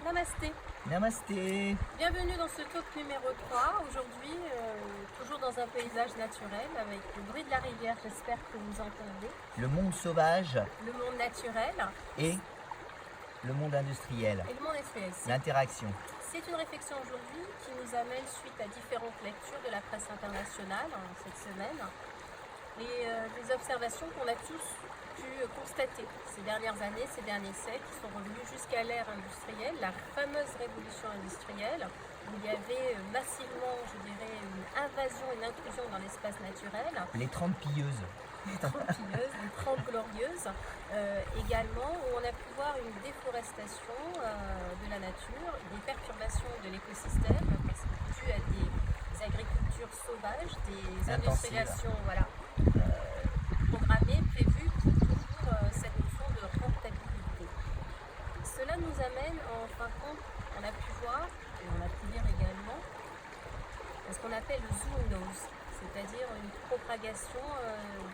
Namasté. Namasté. Bienvenue dans ce talk numéro 3. Aujourd'hui, toujours dans un paysage naturel avec le bruit de la rivière, j'espère que vous entendez. Le monde sauvage Le monde naturel et le monde industriel. et le monde industriel. L'interaction. C'est une réflexion aujourd'hui qui nous amène suite à différentes lectures de la presse internationale cette semaine et des observations qu'on a tous pu constater ces dernières années, ces derniers siècles, qui sont revenus jusqu'à l'ère industrielle, la fameuse révolution industrielle, où il y avait massivement, je dirais, une invasion, une intrusion dans l'espace naturel. Les 30 pilleuses. Les 30 pilleuses, les 30 glorieuses, également, où on a pu voir une déforestation de la nature, des perturbations de l'écosystème, parce que dû à des agricultures sauvages, des industrialisations programmées, prévues pour toujours cette notion de rentabilité. Cela nous amène, en fin de compte, on a pu voir, et on a pu lire également, ce qu'on appelle le zoonose, c'est-à-dire une propagation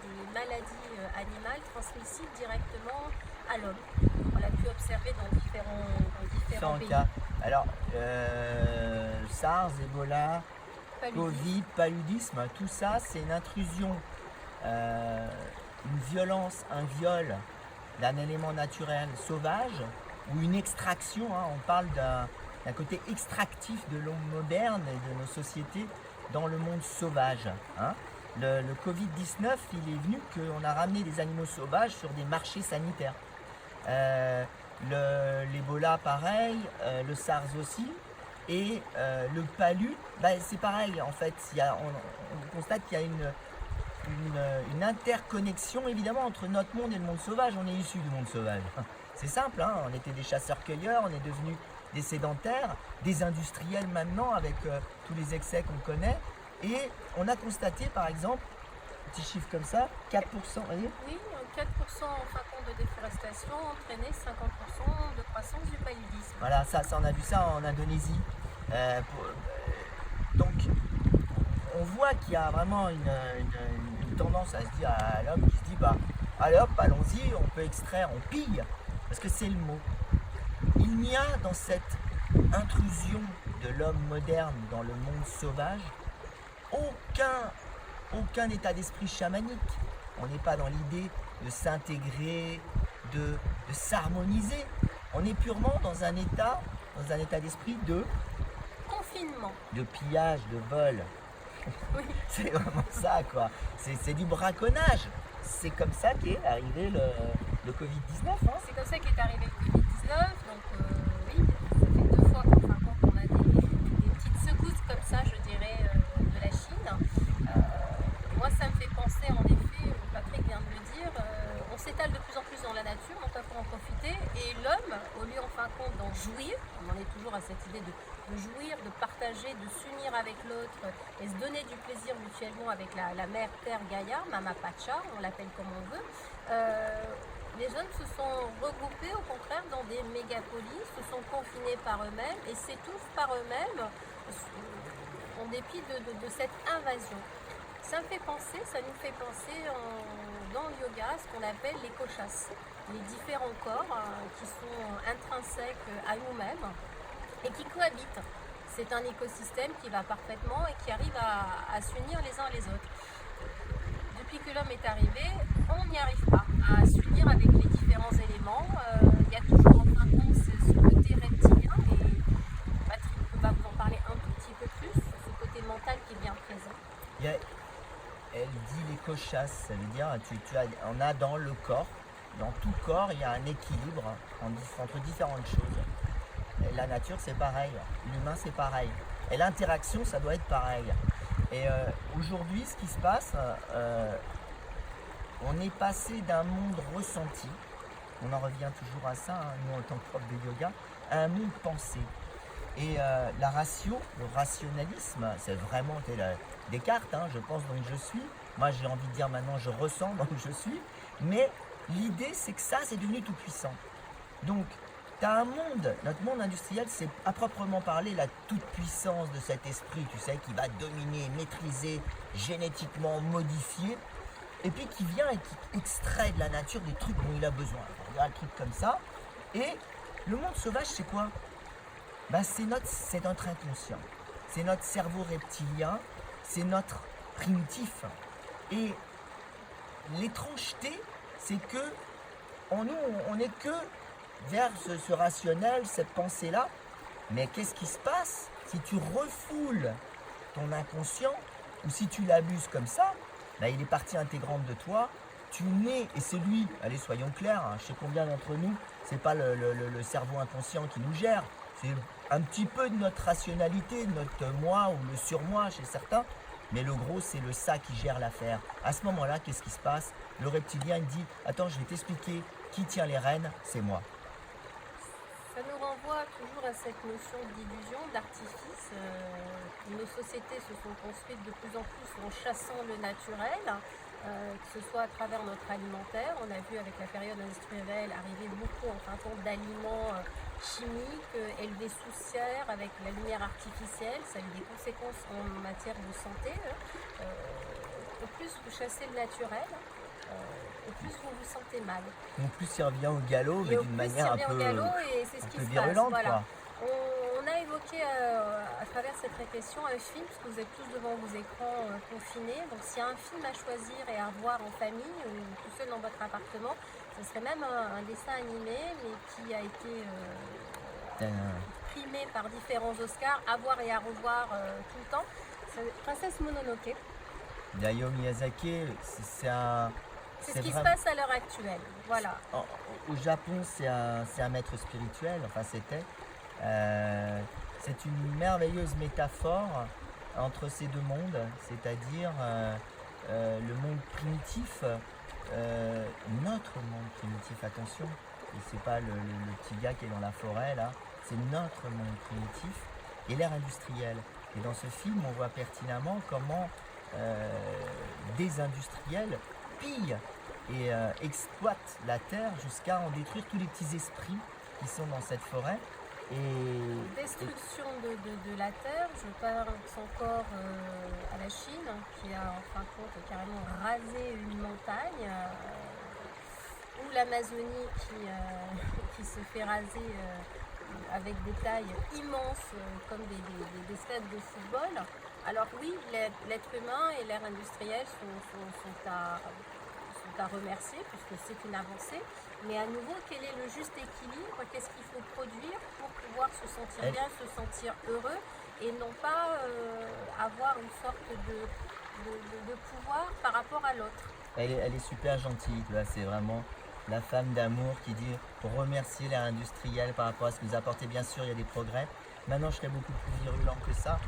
des maladies animales transmissibles directement à l'homme. On l'a pu observer dans différents pays. Cas. Alors, SARS, Ebola, Covid, paludisme, tout ça, c'est une intrusion, une violence, un viol d'un élément naturel sauvage ou une extraction. On parle d'un côté extractif de l'homme moderne et de nos sociétés dans le monde sauvage. Le Covid-19, il est venu qu'on a ramené des animaux sauvages sur des marchés sanitaires. L'Ebola, pareil, le SARS aussi, et le palu, c'est pareil en fait. On constate qu'il y a une interconnexion évidemment entre notre monde et le monde sauvage. On est issu du monde sauvage. C'est simple, on était des chasseurs-cueilleurs, on est devenus des sédentaires, des industriels maintenant avec tous les excès qu'on connaît. Et on a constaté par exemple, petit chiffre comme ça, 4%, voyez ? Oui, 4% en fin de compte de déforestation entraînait 50% de croissance du paludisme. Voilà, ça on a vu ça en Indonésie. Donc on voit qu'il y a vraiment une tendance à se dire à l'homme qui se dit allez hop, allons-y, on peut extraire, on pille, parce que c'est le mot. Il n'y a dans cette intrusion de l'homme moderne dans le monde sauvage aucun état d'esprit chamanique. On n'est pas dans l'idée de s'intégrer, de s'harmoniser. On est purement dans un état d'esprit de confinement, de pillage, de vol. Oui. C'est vraiment ça, quoi. C'est du braconnage. C'est comme ça qu'est arrivé le Covid-19. C'est comme ça qu'est arrivé le Covid-19. Donc oui, ça fait 2 fois qu'en fin de compte on a des petites secousses comme ça, je dirais, de la Chine. Moi, ça me fait penser, en effet, Patrick vient de le dire, on s'étale de plus en plus dans la nature, donc il faut en profiter. Et l'homme, au lieu en fin de compte d'en jouir, on en est toujours à cette idée de jouir, de partager, de s'unir avec l'autre et se donner du plaisir mutuellement avec la mère Terre Gaïa, Mama Pacha, on l'appelle comme on veut. Les jeunes se sont regroupés au contraire dans des mégapolis, se sont confinés par eux-mêmes et s'étouffent par eux-mêmes en dépit de cette invasion. Ça nous fait penser dans le yoga ce qu'on appelle l'éco-chasse, les différents corps qui sont intrinsèques à nous-mêmes et qui cohabitent. C'est un écosystème qui va parfaitement et qui arrive à s'unir les uns les autres. Depuis que l'homme est arrivé, on n'y arrive pas à s'unir avec les différents éléments. Il y a toujours en fin de compte ce côté reptilien, et Patrick va vous en parler un tout petit peu plus, ce côté mental qui est bien présent. Elle dit l'éco-chasse, ça veut dire on a dans le corps, dans tout corps, il y a un équilibre entre différentes choses. Et la nature c'est pareil, l'humain c'est pareil. Et l'interaction ça doit être pareil. Et aujourd'hui ce qui se passe, on est passé d'un monde ressenti, on en revient toujours à ça, nous en tant que prof de yoga, à un monde pensé. Et la ratio, le rationalisme, c'est vraiment Descartes, je pense donc je suis. Moi j'ai envie de dire maintenant je ressens donc je suis. Mais l'idée c'est que ça c'est devenu tout puissant. Donc tu as un monde, notre monde industriel c'est à proprement parler la toute puissance de cet esprit, tu sais, qui va dominer, maîtriser, génétiquement modifier. Et puis qui vient et qui extrait de la nature des trucs dont il a besoin. On regarde le truc comme ça. Et le monde sauvage c'est quoi ? ben c'est notre inconscient, c'est notre cerveau reptilien, c'est notre primitif. Et l'étrangeté, c'est que on n'est que vers ce rationnel, cette pensée-là. Mais qu'est-ce qui se passe si tu refoules ton inconscient ou si tu l'abuses comme ça? Ben, il est partie intégrante de toi. Tu nais, et c'est lui, allez soyons clairs, hein, je sais combien d'entre nous, c'est pas le cerveau inconscient qui nous gère, c'est un petit peu de notre rationalité, de notre moi ou le surmoi chez certains, mais le gros c'est le ça qui gère l'affaire. À ce moment-là, qu'est-ce qui se passe? Le reptilien il dit, attends, je vais t'expliquer qui tient les rênes, c'est moi. Ça nous renvoie toujours à cette notion d'illusion, d'artifice. Nos sociétés se sont construites de plus en plus en chassant le naturel, que ce soit à travers notre alimentaire. On a vu avec la période industrielle arriver beaucoup en fin de compte d'aliments chimiques, élevés sous serre, avec la lumière artificielle. Ça a eu des conséquences en matière de santé. Au plus vous chassez le naturel, au plus vous vous sentez mal. En plus il revient au galop, mais d'une manière un peu virulente. Voilà. On a évoqué à travers cette réflexion un film, parce que vous êtes tous devant vos écrans confinés. Donc s'il y a un film à choisir et à voir en famille ou tout seul dans votre appartement, ce serait même un dessin animé, mais qui a été primé par différents Oscars, à voir et à revoir tout le temps. C'est Princesse Mononoke. Hayao Miyazaki, c'est ce qui se passe à l'heure actuelle. Voilà. Au Japon, c'est un maître spirituel, enfin c'était. C'est une merveilleuse métaphore entre ces deux mondes, c'est-à-dire le monde primitif, notre monde primitif, attention, et c'est pas le petit gars qui est dans la forêt là, c'est notre monde primitif et l'ère industrielle. Et dans ce film, on voit pertinemment comment des industriels pillent et exploitent la terre jusqu'à en détruire tous les petits esprits qui sont dans cette forêt. Destruction de la terre, je pense encore à la Chine qui a en fin de compte carrément rasé une montagne, ou l'Amazonie qui se fait raser avec des tailles immenses comme des stades de football. Alors oui, l'être humain et l'ère industrielle sont à remercier puisque c'est une avancée. Mais à nouveau, quel est le juste équilibre? Qu'est-ce qu'il faut produire pour pouvoir se sentir bien, se sentir heureux et non pas avoir une sorte de pouvoir par rapport à l'autre? Elle est super gentille, tu vois, c'est vraiment la femme d'amour qui dit remercier l'ère industrielle par rapport à ce que nous apportez. Bien sûr, il y a des progrès. Maintenant, je serais beaucoup plus virulent que ça.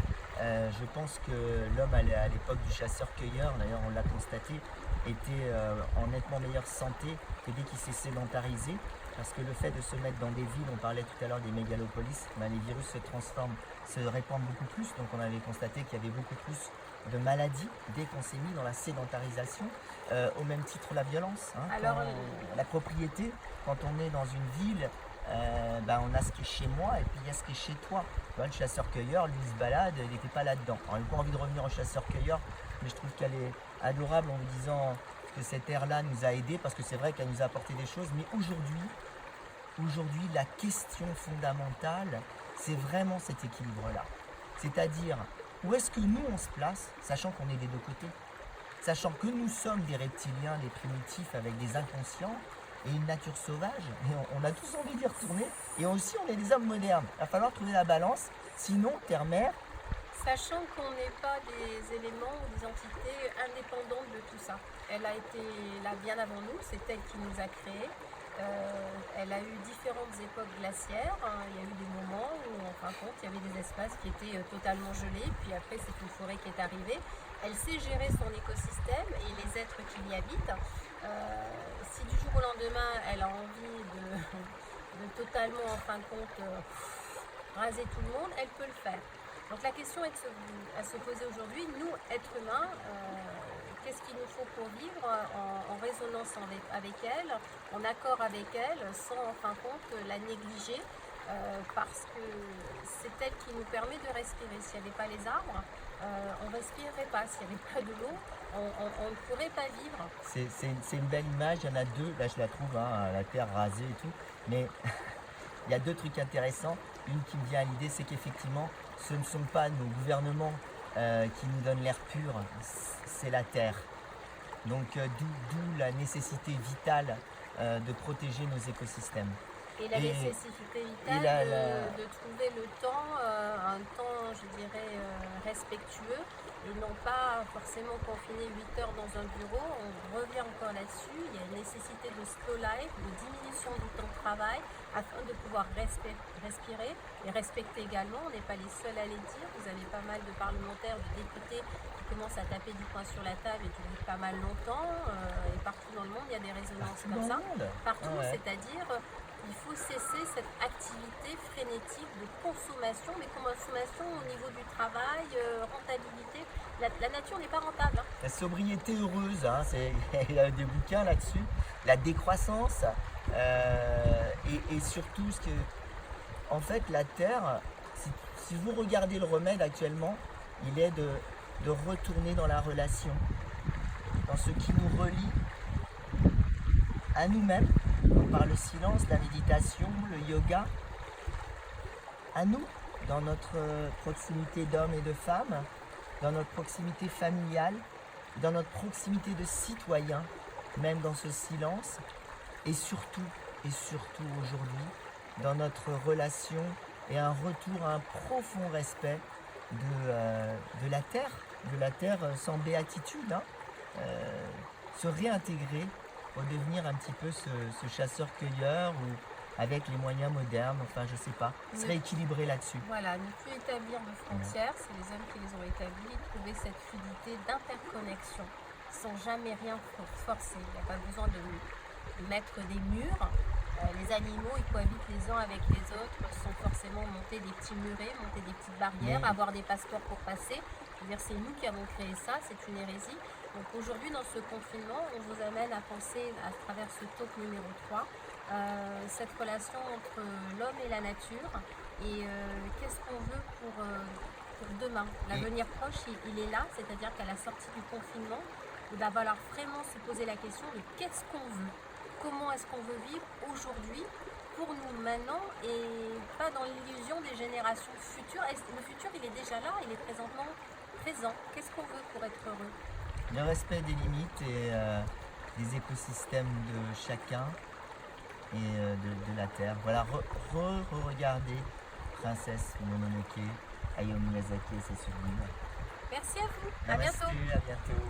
Je pense que l'homme à l'époque du chasseur-cueilleur, d'ailleurs on l'a constaté, était en nettement meilleure santé que dès qu'il s'est sédentarisé. Parce que le fait de se mettre dans des villes, on parlait tout à l'heure des mégalopolis, ben les virus se transforment, se répandent beaucoup plus. Donc on avait constaté qu'il y avait beaucoup plus de maladies dès qu'on s'est mis dans la sédentarisation. Au même titre la violence, hein, la propriété, quand on est dans une ville, ben on a ce qui est chez moi et puis il y a ce qui est chez toi. Ben, le chasseur-cueilleur, lui, il se balade, il n'était pas là-dedans. Alors, j'ai pas envie de revenir au chasseur-cueilleur, mais je trouve qu'elle est adorable en vous disant que cette ère-là nous a aidés, parce que c'est vrai qu'elle nous a apporté des choses, mais aujourd'hui, la question fondamentale, c'est vraiment cet équilibre-là. C'est-à-dire, où est-ce que nous, on se place, sachant qu'on est des deux côtés, sachant que nous sommes des reptiliens, des primitifs avec des inconscients, et une nature sauvage, et on a tous envie d'y retourner, et aussi on est des hommes modernes. Il va falloir trouver la balance, sinon terre-mer. Sachant qu'on n'est pas des éléments ou des entités indépendantes de tout ça. Elle a été là bien avant nous, c'est elle qui nous a créés. Elle a eu différentes époques glaciaires. Il y a eu des moments où, en fin de compte, il y avait des espaces qui étaient totalement gelés, puis après c'est une forêt qui est arrivée. Elle sait gérer son écosystème et les êtres qui y habitent. Si du jour au lendemain, elle a envie de totalement, en fin de compte, raser tout le monde, elle peut le faire. Donc la question est à se poser aujourd'hui, nous, êtres humains, qu'est-ce qu'il nous faut pour vivre en résonance avec elle, en accord avec elle, sans, en fin de compte, la négliger, parce que c'est elle qui nous permet de respirer. S'il n'y avait pas les arbres, on ne respirerait pas. S'il n'y avait pas de l'eau, on ne pourrait pas vivre. C'est une belle image, il y en a deux, là je la trouve, hein, la terre rasée et tout, mais il y a deux trucs intéressants. Une qui me vient à l'idée, c'est qu'effectivement, ce ne sont pas nos gouvernements qui nous donnent l'air pur, c'est la terre. Donc d'où la nécessité vitale de protéger nos écosystèmes. Et la nécessité vitale de trouver le temps, un temps, je dirais, respectueux, et non pas forcément confiner 8 heures dans un bureau. On revient encore là-dessus. Il y a une nécessité de slow life, de diminution du temps de travail, afin de pouvoir respirer et respecter également. On n'est pas les seuls à les dire. Vous avez pas mal de parlementaires, de députés qui commencent à taper du poing sur la table et qui disent pas mal longtemps. Et partout dans le monde, il y a des résonances comme ça. Partout, c'est-à-dire... Il faut cesser cette activité frénétique de consommation, mais consommation au niveau du travail, rentabilité. La nature n'est pas rentable. Hein. La sobriété heureuse, hein, il y a des bouquins là-dessus. La décroissance et surtout, en fait, la Terre, si vous regardez le remède actuellement, il est de retourner dans la relation, dans ce qui nous relie à nous-mêmes, par le silence, la méditation, le yoga, à nous, dans notre proximité d'hommes et de femmes, dans notre proximité familiale, dans notre proximité de citoyens, même dans ce silence, et surtout aujourd'hui, dans notre relation et un retour à un profond respect de la terre sans béatitude, hein, se réintégrer, redevenir un petit peu ce chasseur-cueilleur ou avec les moyens modernes, enfin je sais pas, se rééquilibrer là-dessus. Voilà, ne plus établir de frontières, c'est les hommes qui les ont établies, trouver cette fluidité d'interconnexion sans jamais rien forcer. Il n'y a pas besoin de mettre des murs. Les animaux, ils cohabitent les uns avec les autres sans forcément monter des petits murets, monter des petites barrières, avoir des passeports pour passer. Je veux dire, c'est nous qui avons créé ça, c'est une hérésie. Donc aujourd'hui, dans ce confinement, on vous amène à penser, à travers ce talk numéro 3, cette relation entre l'homme et la nature et qu'est-ce qu'on veut pour demain. L'avenir proche, il est là, c'est-à-dire qu'à la sortie du confinement, il va falloir vraiment se poser la question de qu'est-ce qu'on veut. Comment est-ce qu'on veut vivre aujourd'hui pour nous maintenant et pas dans l'illusion des générations futures. Le futur, il est déjà là, il est présentement présent. Qu'est-ce qu'on veut pour être heureux? Le respect des limites et des écosystèmes de chacun et de la Terre. Voilà, regardez Princesse Mononoke, Hayao Miyazaki et ses souvenirs. Merci à vous, Merci, à bientôt.